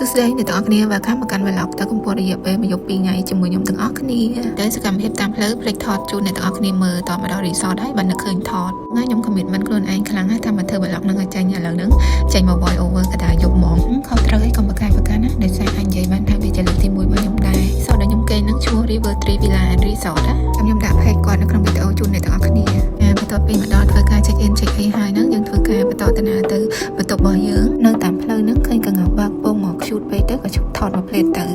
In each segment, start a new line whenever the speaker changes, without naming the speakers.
សួស្តីអ្នកទាំងអស់គ្នាvàកម្មកាន់ vlog តើកំពុងរយៈពេលមួយយប់2ថ្ងៃជាមួយខ្ញុំទាំងអស់គ្នាដែលសកម្មភាពតាមផ្លូវផ្លេចថតជូនអ្នកទាំងអស់គ្នាមើលតមកដល់ resort ហើយបាននឹកឃើញថតថ្ងៃខ្ញុំ commitment ខ្លួនឯងខ្លាំងណាស់ថាមកធ្វើ vlog នឹងឲ្យចេញឥឡូវហ្នឹងចេញមក voice over ក៏ថាយប់ហ្មងខុសត្រូវអីកុំប្រកែកប្រកាន់ណាដែលសារអាចនិយាយបានថាវាជាលើកទី1របស់ខ្ញុំដែរសោះដែលខ្ញុំគេងនឹងឈ្មោះ River Tree Villa and Resort ណាខ្ញុំដាក់ page គាត់នៅក្នុងវីដេអូជូនអ្នកទាំងអស់គ្នាបន្ទាប់ពីមកដល់ធ្វើការ check in check in ហើយហ្នឹងយើងធ្វើការបន្តដំណើរទៅបន្ទប់របស់យើងនៅតាមផ្លូវហ្នឹងឃើញកង្កោបើកពងមក shoot ពេកទៅក៏ឈប់ថតមកផ្លេតទៅ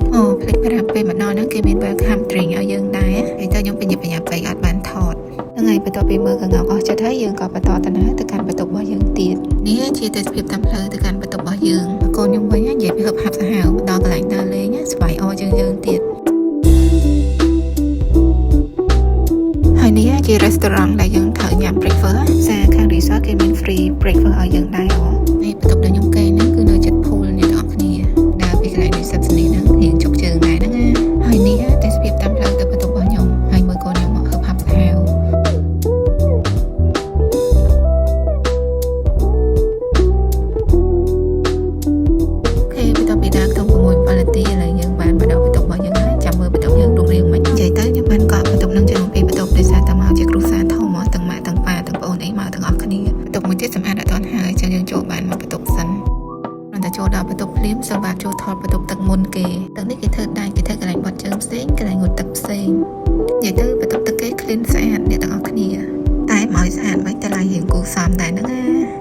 ផ្លេតប្រាប់ពេលមកដល់ហ្នឹងគេមាន welcome drink ឲ្យយើងដែរហើយទៅខ្ញុំបញ្ញាពេកអត់បានថតថ្ងៃបន្ទាប់ពីមើលកង្កោអស់ចិត្តហើយយើងក៏បន្តដំណើរទៅកាន់បន្ទប់របស់យើងទៀតនេះជាទេសភាពតាមផ្លូវទៅកាន់បន្ទប់របស់យើងកូនខ្ញុំវិញនិយាយពីហឹបហាប់សាហាវដល់កន្លែងដើរលេងស្បាយអជាងយើងទៀតហើយនេះជា restaurant ដែលយើងត្រូវញ៉ាំ breakfast សារខាង resort គេមាន free breakfast ឲ្យយើងដែរនេះបន្ទប់ដែលខ្ញុំគេហ្នឹងគឺនៅជិត pool អ្នកទាំងអស់គ្នាដើរពីកន្លែង receptionist ហ្នឹងរៀងជោគជើងដែរហ្នឹងហើយនេះទេសភាពតាមផ្លូវទៅបន្ទប់របស់ខ្ញុំហើយមើលកូនខ្ញុំមកហឹបហាប់សាហាវចូលដល់បន្ទប់ភ្លាមសម្រាប់ចូលថតបន្ទប់ទឹកមុនគេទឹកនេះគេធ្វើដែរគេធ្វើកន្លែងបត់ជើងផ្សេងកន្លែងងូតទឹកផ្សេងនិយាយទៅបន្ទប់ទឹកគេ clean ស្អាតអ្នកទាំងអស់គ្នាតែមកស្អាតមិនតែឡាយរៀងគូសំដែរហ្នឹងណា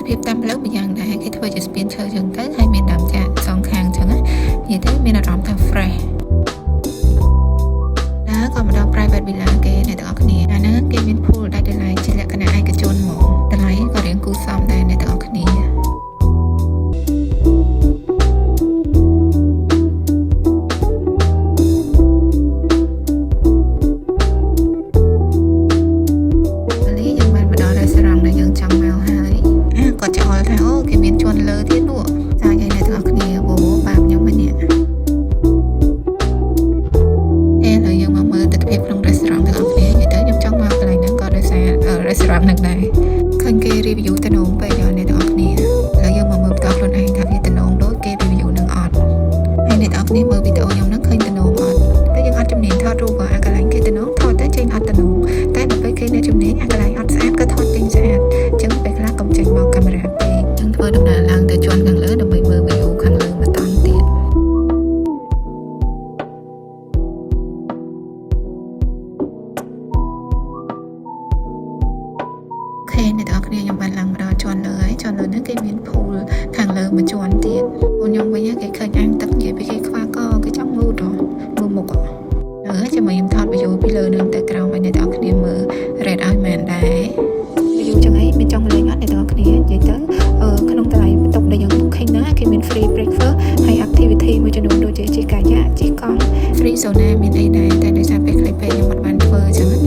ភាពតាមផ្លូវម្យ៉ាងដែរគេធ្វើជាស្ពានឈើចឹងទៅហើយមានដើមចាក់សងខាងចឹងណានិយាយទៅមានអារម្មណ៍ថា fresh ណាក៏មកដល់ private villa គេអ្នកទាំងអស់គ្នាអាហ្នឹងគេមាន pool ដាច់ដោយឡែកជាលក្ខណៈឯកជនហ្មងតម្លៃក៏រៀងគួរសមដែរអ្នកទាំងអស់គ្នានឹងដែរឃើញគេ review តំណងពេកយកអ្នកទាំងអស់គ្នាឥឡូវយើងមកមើលបន្តខ្លួនឯងថាវាតំណងដូចគេ review នឹងអត់ហើយអ្នកទាំងអស់គ្នាមើលវីដេអូខ្ញុំនឹងឃើញតំណងអត់តែយើងអត់ជំនាញថតរូបអាកន្លែងគេតំណងថតទៅចេញអត់តំណងតែដល់ពេលគេអ្នកជំនាញអាកន្លែងអត់ស្អាតក៏ថតចេញស្អាតអញ្ចឹងពេលខ្លះកុំចេញមកកាមេរ៉ាពេកយើងធ្វើដំណើរឡើងទៅជាន់ខាងលើដើម្បីមើល view ខាងលើបន្តទៀតអ្នកទាំងអស់គ្នាខ្ញុំបានឡើងមកដល់ជាន់លើហើយជាន់លើហ្នឹងគេមាន pool ខាងលើមួយជាន់ទៀតពួកខ្ញុំវិញគេឃើញអាងទឹកនិយាយពីគេខ្វះកគេចង់ងូតមើលមុខជាមួយខ្ញុំថត view ពីលើនឹងទៅក្រោមឲ្យអ្នកទាំងអស់គ្នាមើល rate ឲ្យមែនដែរ view ចឹងអីមានចង់លេងអត់អ្នកទាំងអស់គ្នានិយាយទៅក្នុងតម្លៃបន្ទប់ដែលយើង booking ណាគេមាន free breakfast ហើយ activity មួយចំនួនដូចជាជិះកាយ៉ាជិះកង់ free sauna មានអីដែរតែដោយសារពេលខ្លីពេកខ្ញុំអត់បានធ្វើចឹង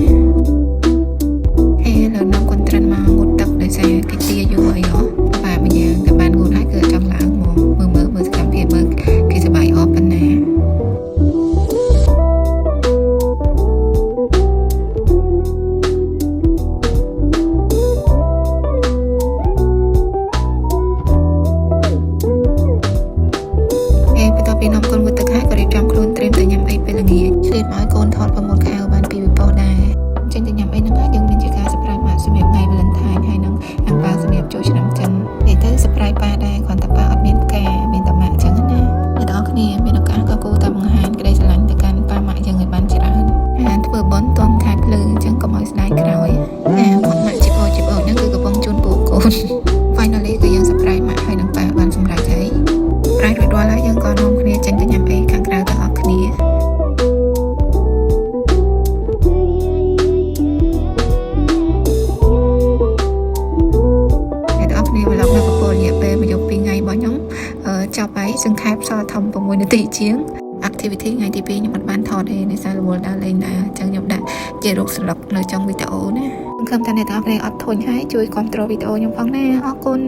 8ซึ่ง capsule ធំ6នាទីជាង activity ថ្ងៃទី2ខ្ញុំអត់បានថតទេដោយសាររវល់ដល់លេងដែរអញ្ចឹងខ្ញុំដាក់ជារូបស្លឹកនៅtrongវីដេអូណាខ្ញុំថាអ្នកទាំងអស់គ្នាអត់ធុញហើយជួយគ្រប់គ្រងវីដេអូខ្ញុំផងណាអរគុណ